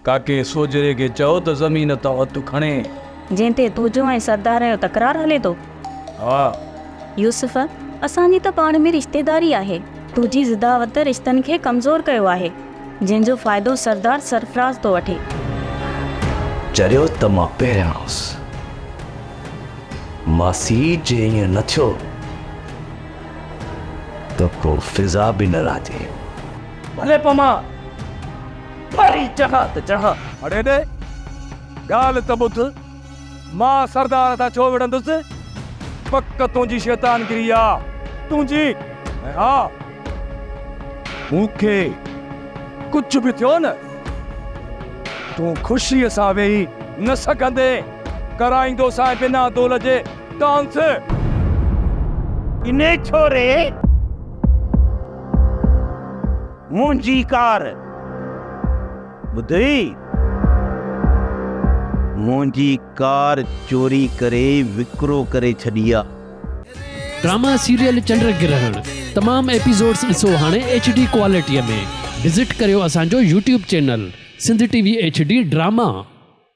काके सोजरे के चओ त ज़मीन तो हथ खणे। जंहिंते तुंहिंजो ऐं सरदार जो तकरार हले थो। हा यूसुफ, असांजी त पाण में रिश्तेदारी आहे। तुंहिंजी ज़िदावत रिश्तनि खे कमज़ोर कयो आहे, जंहिंजो फ़ाइदो सरदार सरफराज़ थो वठे। चरियो त मां पहिरियां हुउसि, मासी जे ईअं न थियो त को फिज़ा बि न राजे। भले पमा भरी चढ़ा त चढ़ा। अड़े दे ॻाल्हि त ॿुध, मां सरदार तां छो विढ़ंदुसि? पक तुंहिंजी शैतानगिरी आहे, तुंहिंजी। ऐं हा, मूंखे कुझु बि थियो न, तूं ख़ुशीअ सां वेही न सघंदे कराईंदो सां बिना दोल जे डांस। इने छोरे मुंहिंजी कार ॿुधई, मुंहिंजी कार चोरी करे विकिरो करे छॾी आहे। ड्रामा सीरियल चंड ग्रहण तमाम एपिसोड्स ॾिसो हाणे HD क्वालिटीअ में। विज़िट करियो असांजो YouTube channel Sindh TV HD drama.